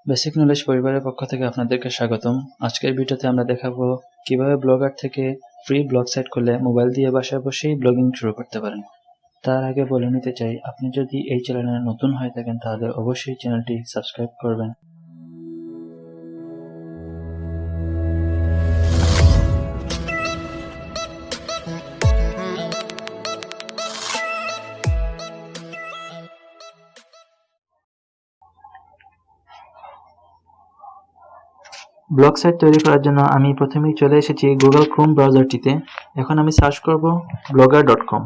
Basic knowledge পরিবারের পক্ষ থেকে আপনাদেরকে স্বাগতম। আজকের ভিডিওতে আমরা দেখাবো কিভাবে ব্লগার থেকে ফ্রি ব্লগ সাইট খুলে মোবাইল দিয়ে বাসায় বসেই ব্লগিং শুরু করতে পারেন। তার আগে বলে নিতে চাই, আপনি যদি এই চ্যানেলে নতুন হয়ে থাকেন তাহলে অবশ্যই চ্যানেলটি সাবস্ক্রাইব করবেন। ব্লগ সাইট তৈরি করার জন্য আমি প্রথমেই চলে এসেছি গুগল ক্রোম ব্রাউজারটিতে। এখন আমি সার্চ করব blogger.com।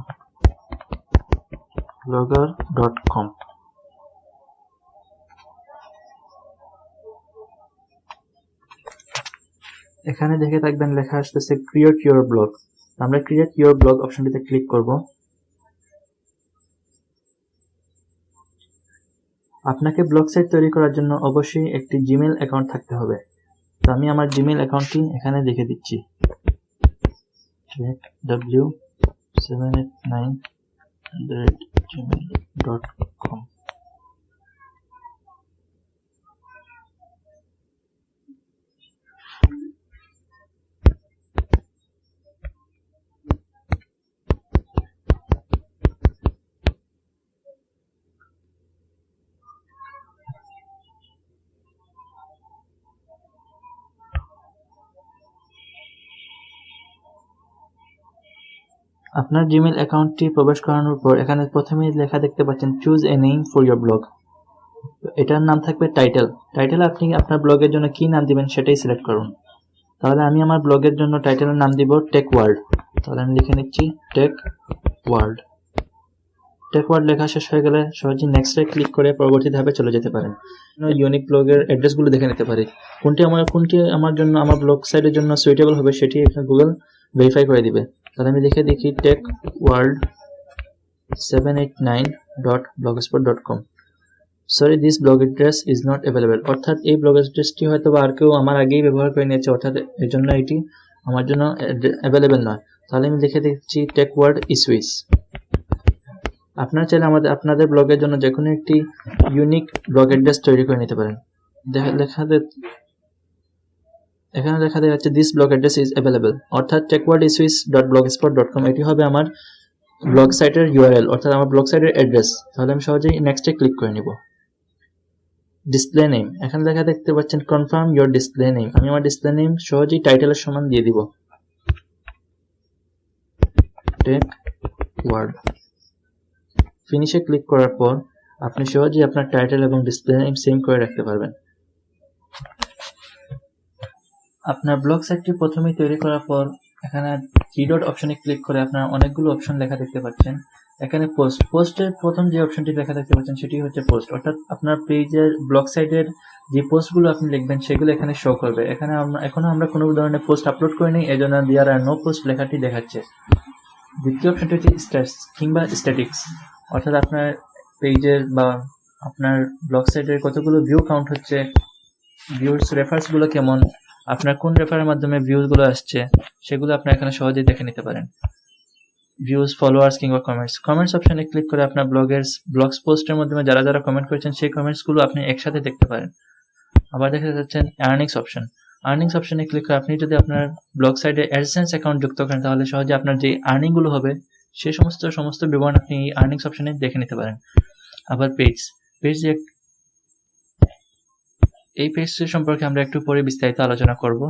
এখানে দেখে থাকবেন লেখা আসতেছে ক্রিয়েট ইউর ব্লগ। আমরা ক্রিয়েট ইউর ব্লগ অপশনটিতে ক্লিক করব। আপনাকে ব্লগ সাইট তৈরি করার জন্য অবশ্যই একটি জিমেইল অ্যাকাউন্ট থাকতে হবে। তো আমি আমার জিমেইল অ্যাকাউন্টটি এখানে লিখে দিচ্ছি, w789@gmail.com। আপনার জিমেইল অ্যাকাউন্টটি প্রবেশ করানোর পর এখানে প্রথমেই লেখা দেখতে পাচ্ছেন choose a name for your blog. এটার নাম থাকবে টাইটেল। আপনি আপনার ব্লগের জন্য কি নাম দিবেন সেটাই সিলেক্ট করুন। তাহলে আমি আমার ব্লগের জন্য টাইটেলের নাম দিব টেক ওয়ার্ল্ড। তাহলে আমি লিখে নিচ্ছি টেক ওয়ার্ল্ড। লেখা শেষ হয়ে গেলে সহজেই নেক্সটে ক্লিক করে পরবর্তী ধাপে চলে যেতে পারেন। ইউনিক ব্লগের অ্যাড্রেসগুলো দেখে নিতে পারি, কোনটি আমার জন্য আমার ব্লগ সাইটের জন্য সুইটেবল হবে সেটি গুগল ভেরিফাই করে দিবে। তাহলে আমি দেখি tech world 789.blogspot.com। Sorry, this blog address is not available. অর্থাৎ এই ব্লগ অ্যাড্রেসটি হয়তো বা আর কেউ আমার আগেই ব্যবহার করে নিয়েছে, অর্থাৎ এর জন্য এটি আমার জন্য অ্যাভেলেবল নয়। তাহলে আমি লিখে দিচ্ছি টেক ওয়ার্ল্ড ইসুইস। আপনারা চাইলে আপনাদের ব্লগের জন্য যে কোনো একটি ইউনিক ব্লগ অ্যাড্রেস তৈরি করে নিতে পারেন। এখানে লেখা যাচ্ছে this blog address is available, অর্থাৎ techworldiswiss.blogspot.com এটি হবে আমার ব্লগ সাইটের ইউআরএল, অর্থাৎ আমার ব্লগ সাইটের অ্যাড্রেস। তাহলে আমি সহজেই নেক্সটে ক্লিক করে নিব। ডিসপ্লে নেম, এখানে লেখা দেখতে পাচ্ছেন কনফার্ম ইয়োর ডিসপ্লে নেম। আমি আমার ডিসপ্লে নেম সহজেই টাইটেলের সমান দিয়ে দিব, টেক ওয়ার্ল্ড। ফিনিশে ক্লিক করার পর আপনি সহজেই আপনার টাইটেল এবং ডিসপ্লে নেম সেম করে রাখতে পারবেন। আপনার ব্লগ সাইটটি প্রথমেই তৈরি করার পর এখানে থ্রি ডট অপশনে ক্লিক করে আপনার অনেকগুলো অপশন লেখা দেখতে পাচ্ছেন। এখানে পোস্টের প্রথম যে অপশনটি লেখা দেখতে পাচ্ছেন সেটি হচ্ছে পোস্ট, অর্থাৎ আপনার পেজের ব্লগ সাইটের যে পোস্টগুলো আপনি লিখবেন সেগুলো এখানে শো করবে। এখনো আমরা কোনো ধরনের পোস্ট আপলোড করিনি, এজন্য দেয়ার আর নো পোস্ট লেখাটি দেখাচ্ছে। দ্বিতীয় অপশনটি হচ্ছে স্ট্যাটস কিংবা স্ট্যাটিক্স, অর্থাৎ আপনার পেজের বা আপনার ব্লগ সাইটের কতগুলো ভিউ কাউন্ট হচ্ছে, ভিউস রেফারেন্সগুলো কেমন, আপনার কোন রেফারের মাধ্যমে ভিউজগুলো আসছে সেগুলো আপনি এখানে সহজেই দেখে নিতে পারেন। ভিউজ, ফলোয়ার্স কিংবা কমেন্টস অপশনে ক্লিক করে আপনার ব্লগ পোস্টের মাধ্যমে যারা যারা কমেন্ট করেছেন সেই কমেন্টসগুলো আপনি একসাথে দেখতে পারেন। আবার দেখা যাচ্ছেন আর্নিংস অপশনে ক্লিক করে আপনি যদি আপনার ব্লগ সাইটে অ্যাডসেন্স অ্যাকাউন্ট যুক্ত করেন তাহলে সহজে আপনার যে আর্নিংগুলো হবে সেই সমস্ত বিবরণ আপনি এই আর্নিংস অপশনে দেখে নিতে পারেন। আবার পেজ এই পেজটি সম্পর্কে আমরা একটু পরে বিস্তারিত আলোচনা করব।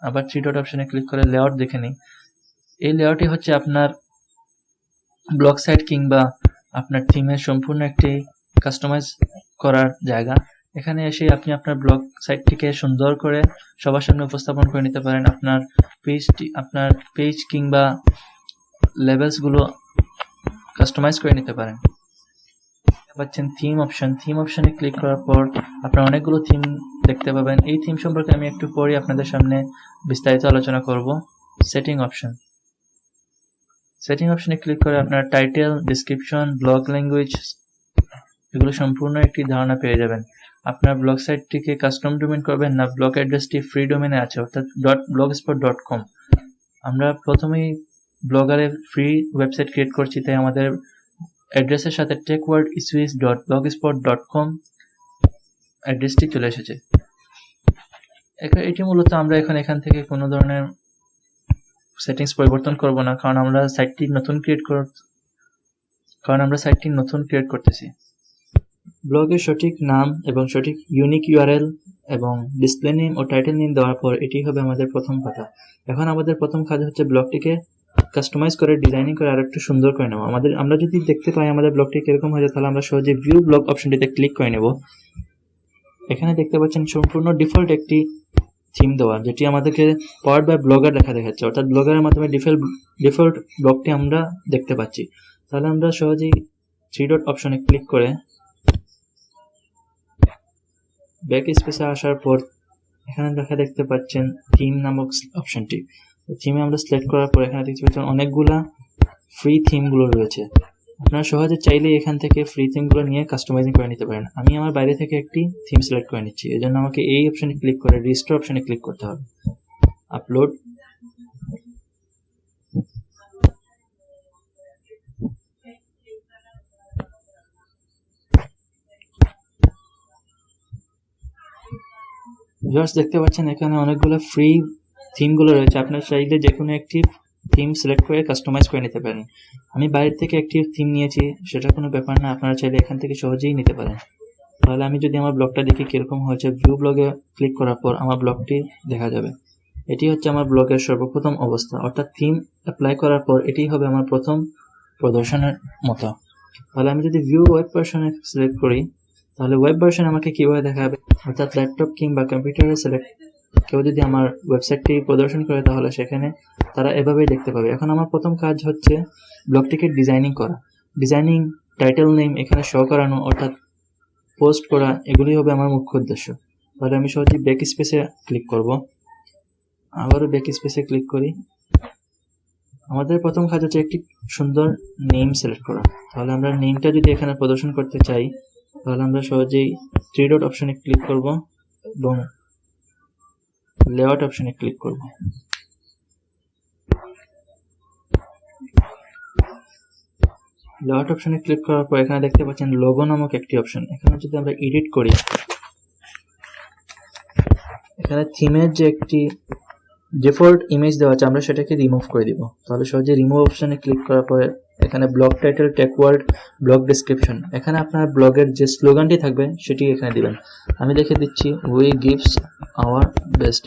আবার থ্রি ডট অপশনে ক্লিক করে লেআউট দেখে নিই। এই লেআউটই হচ্ছে আপনার ব্লগ সাইট কিংবা আপনার থিমের সম্পূর্ণ একটি কাস্টমাইজ করার জায়গা। এখানে এসে আপনি আপনার ব্লগ সাইটটিকে সুন্দর করে সবার সামনে উপস্থাপন করে নিতে পারেন। আপনার পেজ কিংবা লেভেলসগুলো কাস্টমাইজ করে নিতে পারেন। পাচ্ছেন থিম অপশনে ক্লিক করার পর আপনারা অনেকগুলো থিম দেখতে পাবেন। এই থিম সম্পর্কে আমি একটু পরে আপনাদের সামনে বিস্তারিত আলোচনা করব। সেটিং অপশনে ক্লিক করে আপনার টাইটেল, ডেসক্রিপশন, ব্লগ ল্যাঙ্গুয়েজ এগুলো সম্পূর্ণ একটি ধারণা পেয়ে যাবেন। আপনার ব্লগ সাইটটিকে কাস্টম ডোমেইন করবেন না ব্লগ অ্যাড্রেসটি ফ্রি ডোমেইনে আছে, অর্থাৎ .blogspot.com। আমরা প্রথমেই ব্লগারের ফ্রি ওয়েবসাইট ক্রিয়েট করছি, তাই আমাদের অ্যাড্রেসের সাথে techworldiswiss.blogspot.com অ্যাড্রেসটি চলে এসেছে। এটি মূলত আমরা এখান থেকে কোনো ধরনের সেটিংস পরিবর্তন করব না, কারণ আমরা সাইটটি নতুন ক্রিয়েট করতেছি। ব্লগের সঠিক নাম এবং সঠিক ইউনিক ইউআরএল এবং ডিসপ্লে নেম ও টাইটেল নেম দেওয়ার পর এটি হবে আমাদের প্রথম পাতা। এখন আমাদের প্রথম কাজ হচ্ছে ব্লগটিকে কাস্টমাইজ করে ডিজাইনিং করে আরেকটু সুন্দর করে নেব। আমরা যদি দেখতে পাই আমাদের ব্লগটি কিরকম হয়েছে, তাহলে আমরা সহজে ভিউ ব্লগ অপশনটিতে ক্লিক করে নেব। এখানে দেখতে পাচ্ছেন সম্পূর্ণ ডিফল্ট একটি থিম দেওয়া, যেটি আমাদেরকে পাওয়ার্ড বাই ব্লগার লেখা দেখাচ্ছে, অর্থাৎ ব্লগারের মাধ্যমে ডিফল্ট ব্লগটি আমরা দেখতে পাচ্ছি। তাহলে আমরা সহজেই 3 ডট অপশনে ক্লিক করে ব্যাক স্পেসে আসার পর এখানে দেখতে পাচ্ছেন থিম নামক অপশনটি। থিমে আমরা সিলেক্ট করার পর এখানে দেখতে পাচ্ছেন অনেকগুলা ফ্রি থিমগুলো রয়েছে। আপনারা সহজে চাইলে এখান থেকে ফ্রি থিমগুলো নিয়ে কাস্টমাইজিং করে নিতে পারেন। আমি আমার বাইরে থেকে একটি থিম সিলেক্ট করে নিচ্ছি, এজন্য আমাকে এই অপশনে ক্লিক করে রেজিস্টার অপশনে ক্লিক করতে হবে। আপলোড, ভিউয়ার্স দেখতে পাচ্ছেন এখানে অনেকগুলো ফ্রি থিমগুলো রয়েছে। আপনারা চাইলে যে কোনো একটি থিম সিলেক্ট করে কাস্টমাইজ করে নিতে পারেন। আমি বাইরে থেকে একটি থিম নিয়েছি, সেটা কোনো ব্যাপার না, আপনারা চাইলে এখান থেকে সহজেই নিতে পারেন। তাহলে আমি যদি আমার ব্লগটা দেখি কিরকম হয়েছে, ভিউ ব্লগে ক্লিক করার পর আমার ব্লগটি দেখা যাবে। এটি হচ্ছে আমার ব্লগের সর্বপ্রথম অবস্থা, অর্থাৎ থিম অ্যাপ্লাই করার পর এটি হবে আমার প্রথম প্রদর্শনের মতো। তাহলে আমি যদি ভিউ ওয়েব ভার্সনে সিলেক্ট করি, তাহলে ওয়েব ভার্সন আমাকে কিভাবে দেখাবে, অর্থাৎ ল্যাপটপ কিংবা কম্পিউটারে কেউ যদি আমার ওয়েবসাইটটি প্রদর্শন করে, তাহলে সেখানে তারা এভাবেই দেখতে পাবে। এখন আমার প্রথম কাজ হচ্ছে ব্লগটিকে ডিজাইনিং করা। ডিজাইনিং, টাইটেল নেম এখানে শো করানো, অর্থাৎ পোস্ট করা, এগুলি হবে আমার মুখ্য উদ্দেশ্য। তাহলে আমি সহজেই ব্যাক স্পেসে ক্লিক করব, আবারও ব্যাক স্পেসে ক্লিক করি। আমাদের প্রথম কাজ হচ্ছে একটি সুন্দর নেম সিলেক্ট করা। তাহলে আমরা নেমটা যদি এখানে প্রদর্শন করতে চাই, তাহলে আমরা সহজেই 3 ডট অপশনে ক্লিক করব এবং লেআউট অপশনে ক্লিক করব। লেআউট অপশনে ক্লিক করার পর এখানে দেখতে পাচ্ছেন লোগো নামক একটি অপশন। এখানে যদি আমরা এডিট করি, এখানে থিমের যে একটি ডিফল্ট ইমেজ দেওয়া আছে, আমরা সেটাকে রিমুভ করে দিব। তাহলে সহজে রিমুভ অপশনে ক্লিক করার পরে এখানে blog title, tech word, blog description, এখানে আপনার ব্লগের যে স্লোগানটি থাকবে সেটি এখানে দিবেন। আমি দেখে দিচ্ছি, উই গিভস আওয়ার বেস্ট।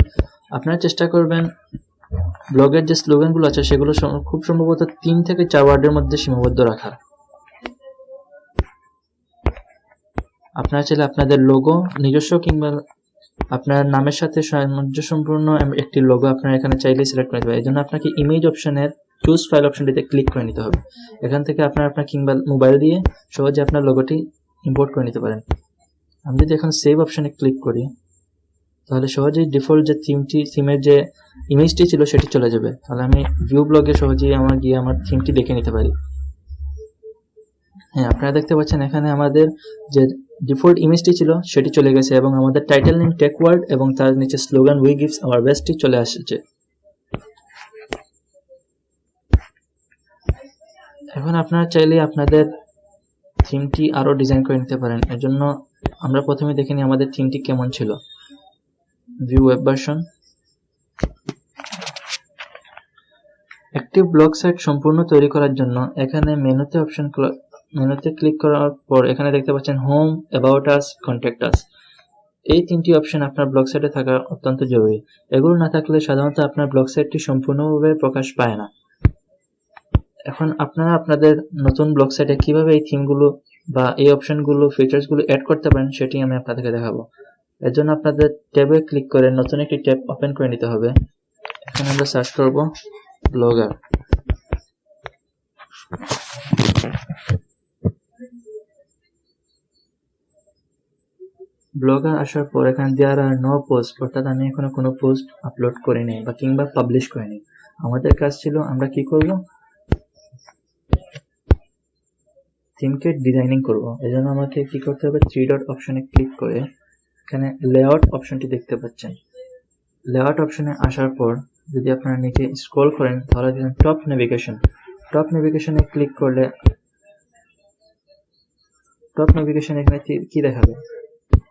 আপনারা চেষ্টা করবেন ব্লগের যে স্লোগানগুলো আছে সেগুলো খুব সম্ভবত 3 থেকে 4 ওয়ার্ডের মধ্যে সীমাবদ্ধ রাখা। আপনারা চাইলে আপনাদের লোগো নিজস্ব কিংবা আপনার নামের সাথে সামঞ্জস্যপূর্ণ একটি লোগো আপনারা এখানে চাইলে সিলেক্ট করে দেবেন। এই জন্য আপনাকে ইমেজ অপশনের চুজ ফাইল অপশনটিতে ক্লিক করে নিতে হবে। এখান থেকে আপনার কিংবা মোবাইল দিয়ে সহজে আপনার লোগোটি ইম্পোর্ট করে নিতে পারেন। আমি যদি এখন সেভ অপশনে ক্লিক করি, তাহলে সহজেই ডিফল্ট যে থিমের যে ইমেজটি ছিল সেটি চলে যাবে। তাহলে আমি ভিউ ব্লগে সহজেই গিয়ে আমার থিমটি দেখে নিতে পারি। হ্যাঁ, আপনারা দেখতে পাচ্ছেন এখানে আমাদের যে ডিফল্ট ইমেজটি ছিল সেটি চলে গেছে এবং আমাদের টাইটেল নেম, টেক ওয়ার্ড এবং তার নিচে স্লোগান উই গিভস আওয়ার বেস্টটি চলে আসছে। এখন আপনারা চাইলে আপনাদের থিমটি আরো ডিজাইন করে নিতে পারেন। এর জন্য আমরা প্রথমে দেখে নিই আমাদের থিমটি কেমন ছিল। View web version. একটি ব্লগ সাইট সম্পূর্ণ তৈরি করার জন্য এখানে মেনুতে ক্লিক করার পর এখানে দেখতে পাচ্ছেন home, about us, contact us. এই 3টি অপশন আপনার ব্লগ সাইটে থাকা অত্যন্ত জরুরি। এগুলো না থাকলে সাধারণত আপনার ব্লগ সাইটটি সম্পূর্ণভাবে প্রকাশ পায় না। এখন আপনারা আপনাদের নতুন ব্লগ সাইটে কিভাবে এই থিমগুলো বা এই অপশনগুলো, ফিচার্সগুলো অ্যাড করতে পারেন সেটি আমি আপনাদেরকে দেখাবো। এর জন্য আপনাদের ট্যাবে ক্লিক করে নতুন একটি ট্যাব ওপেন করে নিতে হবে। এখানে আমরা সার্চ করব ব্লগার। ব্লগার আসার পর এখানে দেয়ার আর নো পোস্ট, অর্থাৎ আমি এখনো কোনো পোস্ট আপলোড করিনি বা কিংবা পাবলিশ করিনি। আমাদের কাজ ছিল আমরা কি করব, থিমকে ডিজাইনিং করব। এজন্য আমাকে কি করতে হবে, 3 ডট অপশনে ক্লিক করে এখানে লেআউট অপশনটি দেখতে পাচ্ছেন। লেআউট অপশনে আসার পর যদি আপনারা নিচে স্ক্রল করেন, তাহলে দেখেন টপ নেভিগেশনে ক্লিক করলে টপ নেভিগেশন এখানে কি দেখাবে,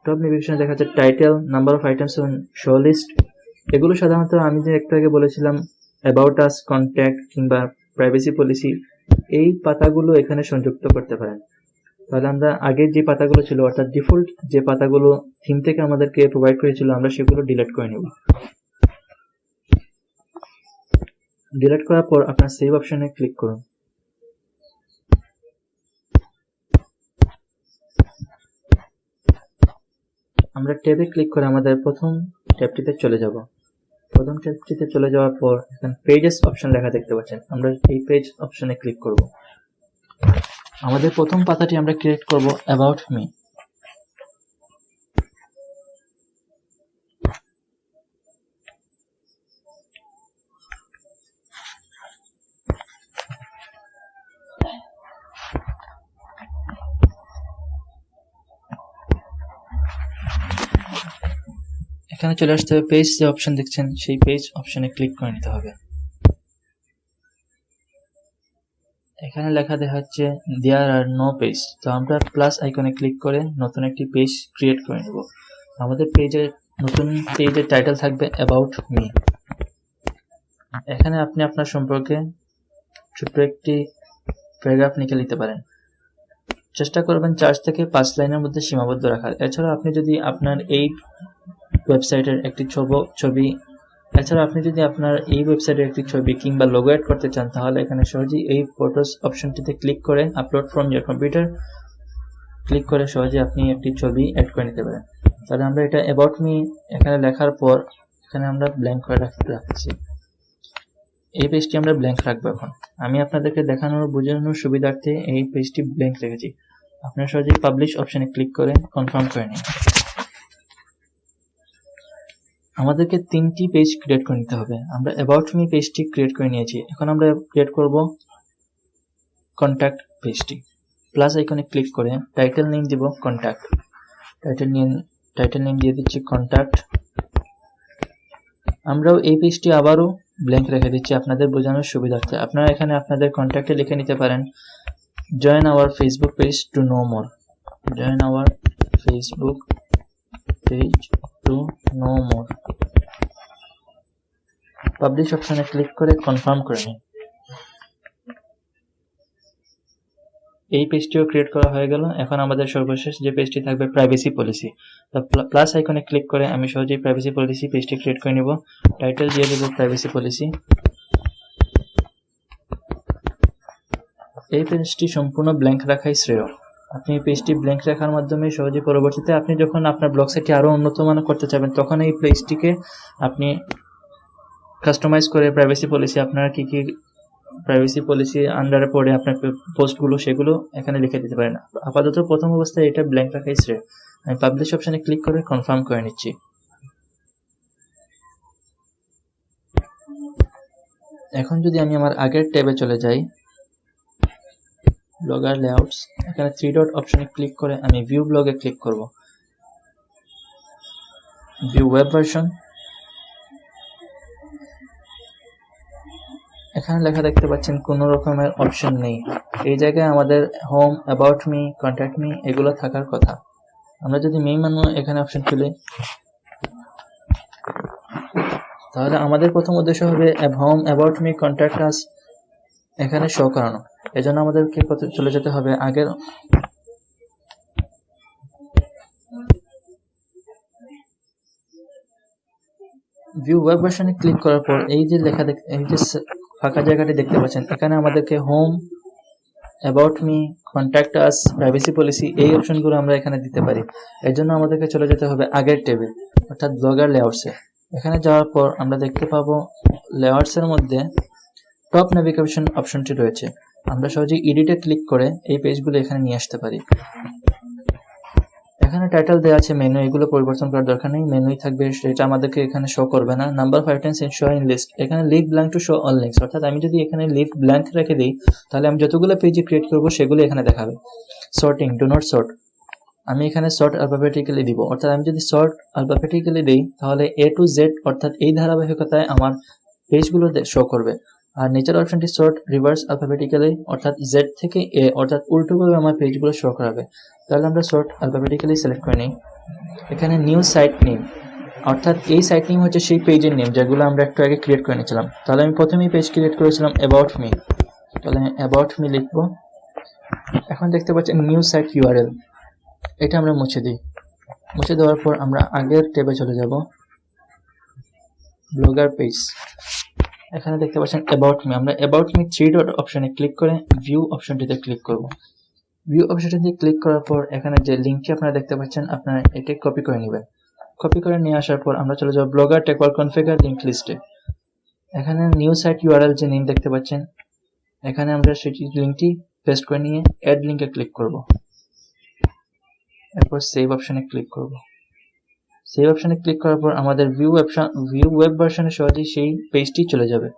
টপ নেভিগেশনে দেখা যাচ্ছে title, number of items, show list. এগুলো সাধারণত আমি যে একটু আগে বলেছিলাম অ্যাবাউট আস, কন্ট্যাক্ট কিংবা প্রাইভেসি পলিসি, এই পাতাগুলো এখানে সংযুক্ত করতে পারেন। তাহলে আমরা আগের যে পাতাগুলো ছিল অর্থাৎ ডিফল্ট যে পাতাগুলো থিম থেকে আমাদেরকে প্রোভাইড করেছিল আমরা সেগুলো ডিলিট করে নেব। ডিলিট করার পর আপনার সেভ অপশনে ক্লিক করুন। আমরা ট্যাবে ক্লিক করে আমাদের প্রথম ট্যাবটিতে চলে যাব। প্রথম ট্যাবটিতে চলে যাওয়ার পর এখানে পেজেস অপশন লেখা দেখতে পাচ্ছেন, আমরা এই পেজ অপশনে ক্লিক করব। আমাদের প্রথম পাতাটি আমরা ক্রিয়েট করব অ্যাবাউট মি। এখানে চলে আসতে হবে পেজ, যে অপশন দেখছেন সেই পেজ অপশনে ক্লিক করে নিতে হবে। এখানে লেখা দেখাচ্ছে দেয়ার আর নো পেজ, তো আমরা প্লাস আইকনে ক্লিক করে নতুন একটি পেজ ক্রিয়েট করে নেব। আমাদের নতুন পেজের টাইটেল থাকবে অ্যাবাউট মি। এখানে আপনি আপনার সম্পর্কে ছোট্ট একটি প্যারাগ্রাফ লিখে নিতে পারেন। চেষ্টা করবেন 4 থেকে 5 লাইনের মধ্যে সীমাবদ্ধ রাখার। এছাড়া আপনি যদি আপনার এই ওয়েবসাইটের একটি ছবি কিংবা লোগো অ্যাড করতে চান, তাহলে এখানে সহজেই এই ফটোস অপশনটিতে ক্লিক করে upload from your computer click করে সহজে আপনি একটি ছবি অ্যাড করে নিতে পারেন। তাহলে আমরা এটা অ্যাবাউট মি এখানে লেখার পর এখানে আমরা ব্ল্যাঙ্ক করে রাখছি। এই পেজটি আমরা ব্ল্যাঙ্ক রাখবো। এখন আমি আপনাদেরকে বোঝানোর সুবিধার্থে এই পেজটি ব্ল্যাঙ্ক রেখেছি। আপনারা সহজেই পাবলিশ অপশনে ক্লিক করে কনফার্ম করে নিন। আমাদেরকে 3টি পেজ ক্রিয়েট করে নিতে হবে। আমরা অ্যাবাউট মি পেজটি ক্রিয়েট করে নিয়েছি। এখন আমরা ক্রিয়েট করব কন্ট্যাক্ট পেজটি। প্লাস আইকনে ক্লিক করে টাইটেল নেম দিব কন্ট্যাক্ট। টাইটেল নেম দিয়ে দিচ্ছি কন্ট্যাক্ট। আমরাও এই পেজটি আবারও ব্ল্যাঙ্ক রেখে দিচ্ছি আপনাদের বোঝানোর সুবিধার্থে। আপনারা এখানে আপনাদের কন্ট্যাক্টে লিখে নিতে পারেন join our Facebook page to know more. Join our Facebook page to know more. Publish অপশনে ক্লিক করে কনফার্ম করে নিন। এই পেজটিও ক্রিয়েট করা হয়ে গেল। এখন আমাদের সর্বশেষ যে পেজটি থাকবে প্রাইভেসি পলিসি। তো প্লাস আইকনে ক্লিক করে আমি সহজেই প্রাইভেসি পলিসি পেজটি ক্রিয়েট করে নিব। টাইটেল দিয়ে দেব প্রাইভেসি পলিসি। এই পেজটি সম্পূর্ণ ব্ল্যাঙ্ক রাখাই শ্রেয়। আপনি এই পেজটি ব্ল্যাঙ্ক রাখার মাধ্যমে সহজে পরবর্তীতে আপনি যখন আপনার ব্লগ সাইটটি আরো উন্নত মানের করতে চাইবেন তখন এই পেজটিকে আপনি কাস্টমাইজ করে প্রাইভেসি পলিসি, আপনার কি কি প্রাইভেসি পলিসি আন্ডারে পড়ে আপনার পোস্টগুলো সেগুলো এখানে লিখে দিতে পারেন। আপাতত প্রথম অবস্থায় এটা ব্ল্যাঙ্ক রাখাই শ্রেয়। আমি পাবলিশ অপশনে ক্লিক করে কনফার্ম করে নিচ্ছি। এখন যদি আমি আমার আগের ট্যাবে চলে যাই, ব্লগার লেআউটস, এখানে 3 ডট অপশনে ক্লিক করে আমি ভিউ ব্লগে ক্লিক করব। ভিউ ওয়েব ভার্সন, এখানে লেখা দেখতে পাচ্ছেন কোনো রকমের অপশন নেই। এই জায়গায় আমাদের home, about me, contact me এগুলো থাকার কথা। আমরা যদি মেইন মেনু এখানে অপশন খুলি তাহলে আমাদের প্রথম উদ্দেশ্য হবে home, about me, contact us এখানে শো করানো। এজন্য আমাদেরকে চলে যেতে হবে আগের ভিউ ওয়েব ভার্সনে ক্লিক করার পর এই যে ফাঁকা জায়গাটি দেখতে পাচ্ছেন, এখানে আমাদেরকে home, about me, contact us, privacy policy এই অপশনগুলো আমরা এখানে দিতে পারি। এর জন্য আমাদেরকে চলে যেতে হবে আগের টেবিল অর্থাৎ ব্লগার লেআউটসে। এখানে যাওয়ার পর আমরা দেখতে পাবো লেআউটসের মধ্যে টপ নেভিগেশন অপশনটি রয়েছে। আমরা সহজেই এডিটে ক্লিক করে এই পেজগুলো এখানে নিয়ে আসতে পারি। এখানে টাইটেল দেওয়া আছে মেনু, এগুলো পরিবর্তন করার দরকার নেই, মেনুই থাকবে, সেটা আমাদেরকে এখানে শো করবে না। Number of items in show in list, এখানে leave blank to show all links, অর্থাৎ আমি যদি এখানে লিভ ব্ল্যাঙ্ক রেখে দিই তাহলে আমি যতগুলো পেজ ক্রিয়েট করব সেগুলো এখানে দেখাবে। সর্টিং, ডু নট সর্ট, আমি এখানে সর্ট অ্যালফাবেটিক্যালি দিব, অর্থাৎ আমি যদি সর্ট অ্যালফাবেটিক্যালি দিই তাহলে A to Z অর্থাৎ এই ধারাবাহিকতায় আমার পেজগুলো শো করবে। আর নিচের অপশনটি সর্ট রিভার্স অ্যালফাবেটিক্যালি অর্থাৎ Z থেকে A অর্থাৎ উল্টোভাবে আমার পেজগুলো শো করাবে। তাহলে আমরা সর্ট অ্যালফাবেটিক্যালি সিলেক্ট করে নিই। এখানে নিউ সাইট নেম, অর্থাৎ এই সাইট নেম হচ্ছে সেই পেজের নেম যেগুলো আমরা একটু আগে ক্রিয়েট করে নিয়েছিলাম। তাহলে আমি প্রথমেই পেজ ক্রিয়েট করেছিলাম অ্যাবাউট মি, তাহলে অ্যাবাউট মি লিখবো। এখন দেখতে পাচ্ছেন নিউ সাইট ইউআরএল, এটা আমরা মুছে দিই। মুছে দেওয়ার পর আমরা আগের ট্যাবে চলে যাব, ব্লগার পেজ। এখানে দেখতে পাচ্ছেন অ্যাবাউট মি, আমরা অ্যাবাউট মি 3 ডট অপশনে ক্লিক করে ভিউ অপশনটিতে ক্লিক করব। ভিউ অপশনটিতে ক্লিক করার পর এখানে যে লিঙ্কটি আপনারা দেখতে পাচ্ছেন আপনারা এটি কপি করে নেবেন। কপি করে নিয়ে আসার পর আমরা চলে যাব ব্লগার টেকওয়াল কনফিগার লিঙ্ক লিস্টে। এখানে নিউ সাইট ইউআরএল যে লিঙ্ক দেখতে পাচ্ছেন, এখানে আমরা সেটি লিঙ্কটি পেস্ট করে নিয়ে অ্যাড লিঙ্কে ক্লিক করব। এরপর সেভ অপশনে ক্লিক করব। সেভ অপশনে ক্লিক করার পর আমাদের ভিউ ওয়েব ভার্সনে সহজেই সেই পেজটি চলে যাবে।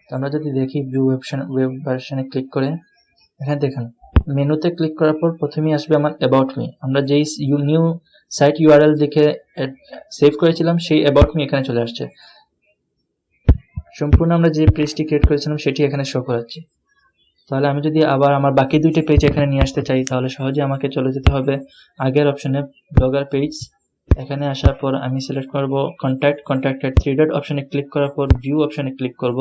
তো আমরা যদি দেখি ওয়েব ভার্সনে ক্লিক করে, এখানে দেখেন মেনুতে ক্লিক করার পর প্রথমেই আসবে আমার অ্যাবাউট মি। আমরা যেই নিউ সাইট ইউআরএল দেখে সেভ করেছিলাম সেই অ্যাবাউট মি এখানে চলে আসছে। সম্পূর্ণ আমরা যে পেজটি ক্রিয়েট করেছিলাম সেটি এখানে শো করাচ্ছে। তাহলে আমি যদি আবার আমার বাকি দুইটি পেজ এখানে নিয়ে আসতে চাই, তাহলে সহজে আমাকে চলে যেতে হবে আগের অপশনে ব্লগার পেজ। এখানে আসার পর আমি সিলেক্ট করব কন্ট্যাক্টেড 3 ডট অপশনে ক্লিক করার পর ভিউ অপশনে ক্লিক করব।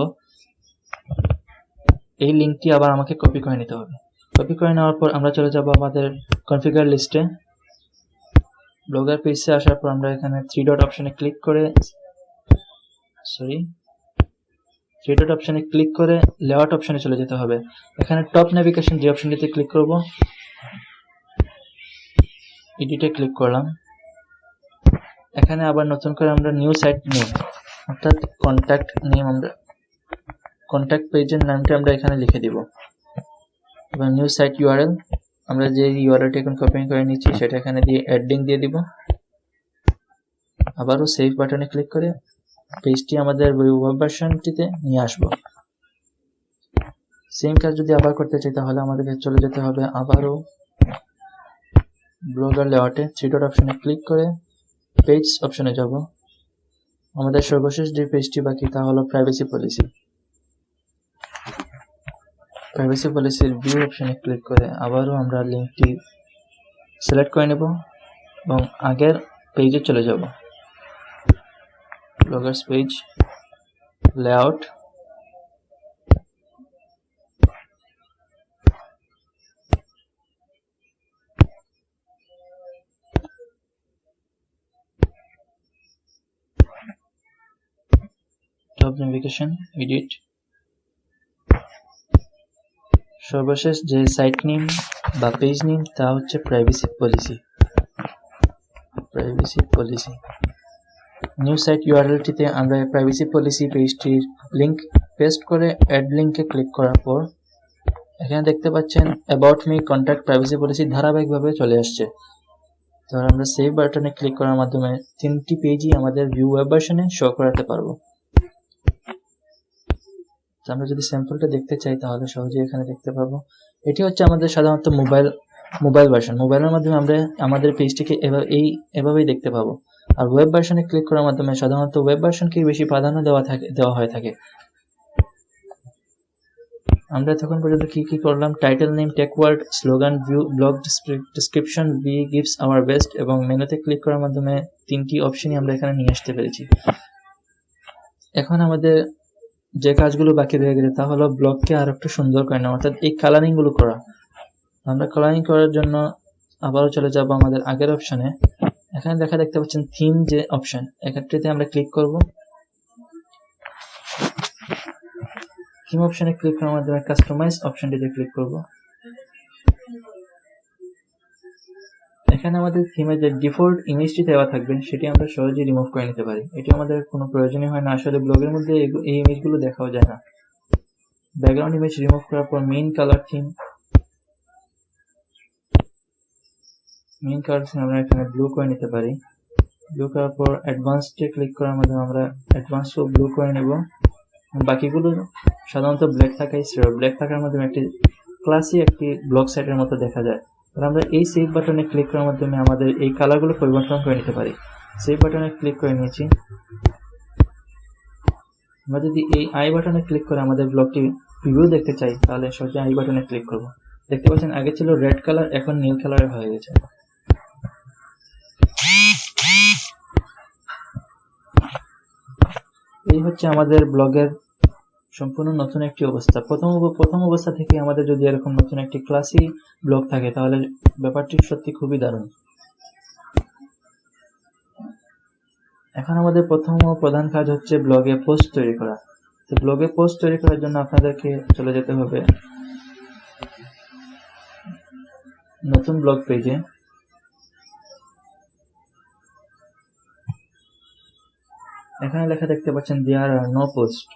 এই লিঙ্কটি আবার আমাকে কপি করে নিতে হবে। কপি করে নেওয়ার পর আমরা চলে যাব আমাদের কনফিগার লিস্টে। ব্লগার পেজে আসার পর আমরা এখানে 3 ডট অপশনে ক্লিক করে লেআউট অপশনে চলে যেতে হবে। এখানে টপ নেভিগেশন যে অপশনটিতে ক্লিক করব, এডিটে ক্লিক করলাম। এখানে আবার নতুন করে আমরা নিউ সাইট নেম অর্থাৎ কন্ট্যাক্ট পেজের নামটা আমরা এখানে লিখে দিব। এবং নিউ সাইট ইউআরএল, আমরা যে ইউআরএলটি এখন কপি করে নিচ্ছি সেটা এখানে দিয়ে অ্যাড লিঙ্ক দিয়ে দিব। আবারও সেভ বাটনে ক্লিক করে পেজটি আমাদের ওয়েব ভার্সনটিতে নিয়ে আসব। সেম কাজ যদি আবার করতে চাই তাহলে আমাদেরকে চলে যেতে হবে আবারও ব্লগার লেআউটে 3 ডট অপশনে ক্লিক করে পেজ অপশনে যাব। আমাদের সর্বশেষ যে পেজটি বাকি তা হলো প্রাইভেসি পলিসির ভিউ অপশনে ক্লিক করে আবারও আমরা লিঙ্কটি সিলেক্ট করে নেব এবং আগের পেজে চলে যাব। Bloggers page, layout, top navigation, edit, সর্বশেষ যে সাইট নেম বা পেজ নেম তা হচ্ছে প্রাইভেসি পলিসি। নিউ সাইট ইউআরএলটিতে আমরা প্রাইভেসি পলিসি পেজটির লিংক পেস্ট করে অ্যাড লিঙ্কে ক্লিক করার পর এখানে দেখতে পাচ্ছেন about me, contact, privacy policy ধারাবাহিকভাবে চলে আসছে। তো আমরা সেভ বাটনে ক্লিক করার মাধ্যমে 3টি পেজই আমাদের ভিউ ওয়েব ভার্সনে শো করাতে পারবো। তো আমরা যদি স্যাম্পলটা দেখতে চাই তাহলে সহজেই এখানে দেখতে পাবো। এটি হচ্ছে আমাদের সাধারণত মোবাইল ভার্সন। মোবাইলের মাধ্যমে আমরা আমাদের পেজটিকে এভাবেই দেখতে পাবো। আর ওয়েব ভার্সনে ক্লিক করার মাধ্যমে সাধারণত ওয়েব ভার্সনকে বেশি প্রাধান্য দেওয়া হয়ে থাকে। আমরা এতক্ষণ পর্যন্ত কি করলাম, টাইটেল নেম, টেকওয়ার্ড, slogan, view, blog description, be gives our best এবং মেনুতে ক্লিক করার মাধ্যমে 3টি অপশনই আমরা এখানে নিয়ে আসতে পেরেছি। এখন আমাদের যে কাজগুলো বাকি রয়ে গেছে তা হলো ব্লগকে আর একটু সুন্দর করে নেওয়া, অর্থাৎ এই কালারিং গুলো করা। আমরা কালারিং করার জন্য আবারও চলে যাব আমাদের আগের অপশনে। এখানে দেখতে পাচ্ছেন থিম যে অপশন, এক্ষেত্রে আমরা ক্লিক করব। থিম অপশনে ক্লিক করার মাধ্যমে কাস্টমাইজ অপশনটিতে ক্লিক করব। এখানে আমাদের থিমে যে ডিফল্ট ইমেজটি দেওয়া থাকবে সেটি আমরা সহজেই রিমুভ করে নিতে পারি। এটি আমাদের কোনো প্রয়োজনই হয় না, আসলে ব্লগের মধ্যে এই ইমেজগুলো দেখাও যায় না। ব্যাকগ্রাউন্ড ইমেজ রিমুভ করার পর মেইন কালার থিম আমরা এখানে ব্লু করে নিতে পারি। ব্লু করার পর অ্যাডভান্সডে ক্লিক করার মাধ্যমে আমরা অ্যাডভান্স ব্লু করে নেব। বাকিগুলো সাধারণত ব্ল্যাক থাকাই শ্রেয়। ব্ল্যাক থাকার মাধ্যমে একটি ক্লাসি একটি ব্লগ সাইটের মতো দেখা যায়। আমরা এই সেভ বাটনে ক্লিক করার মাধ্যমে আমাদের এই কালারগুলো পরিবর্তন করে নিতে পারি। সেভ বাটনে ক্লিক করে নিয়েছি। আমরা যদি এই আই বাটনে ক্লিক করে আমাদের ব্লগটি প্রিভিউ দেখতে চাই তাহলে সহজে আই বাটনে ক্লিক করব। দেখতে পাচ্ছেন আগে ছিল রেড কালার, এখন নীল কালারে হয়ে গেছে। এই হচ্ছে আমাদের ব্লগের সম্পূর্ণ নতুন একটি অবস্থা। প্রথম অবস্থা থেকে আমাদের যদি এরকম নতুন একটি ক্লাসি ব্লগ থাকে তাহলে ব্যাপারটি সত্যি খুবই দারুণ। এখন আমাদের প্রথম ও প্রধান কাজ হচ্ছে ব্লগে পোস্ট তৈরি করা। তো ব্লগে পোস্ট তৈরি করার জন্য আপনাদেরকে চলে যেতে হবে নতুন ব্লগ পেজে। এখানে লেখা দেখতে পাচ্ছেন দেয়ার আর নো পোস্ট,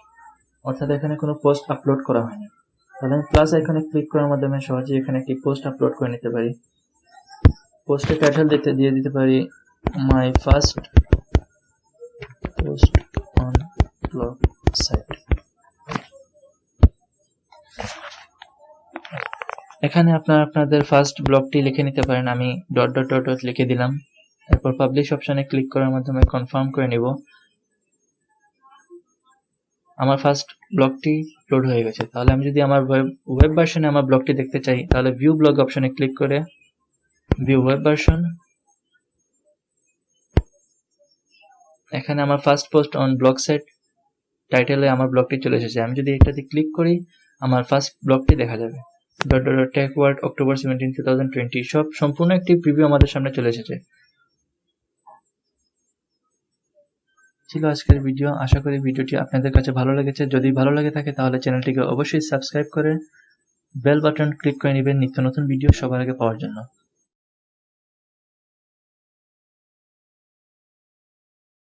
অর্থাৎ এখানে কোনো পোস্ট আপলোড করা হয়নি। তাহলে আমি প্লাস এখানে ক্লিক করার মাধ্যমে সহজেই এখানে একটি পোস্ট আপলোড করে নিতে পারি। পোস্টের টাইটেল দিয়ে দিতে পারি my first post on blog site. এখানে আপনাদের ফার্স্ট ব্লগটি লিখে নিতে পারেন। আমি ... লিখে দিলাম। এরপর পাবলিশ অপশনে ক্লিক করার মাধ্যমে কনফার্ম করে নিব। আমার ফার্স্ট ব্লগটি আপলোড হয়ে গেছে। তাহলে আমি যদি আমার ওয়েব ভার্সনে আমার ব্লগটি দেখতে চাই তাহলে ভিউ ব্লগ অপশনে ক্লিক করে ভিউ ওয়েব ভার্সন, এখানে আমার first post on blog site টাইটেলে আমার ব্লগটি চলে এসেছে। আমি যদি এটাতে ক্লিক করি আমার ফার্স্ট ব্লগটি দেখা যাবে। টেক ওয়ার্ড অক্টোবর 17, 2020 সব সম্পূর্ণ একটি প্রিভিউ আমাদের সামনে চলে এসেছে। ছিল আজকের ভিডিও। আশা করি ভিডিওটি আপনাদের কাছে ভালো লেগেছে। যদি ভালো লেগে থাকে তাহলে চ্যানেলটিকে অবশ্যই সাবস্ক্রাইব করে বেল বাটন ক্লিক করে নেবেন নিত্য নতুন ভিডিও সবার আগে পাওয়ার জন্য।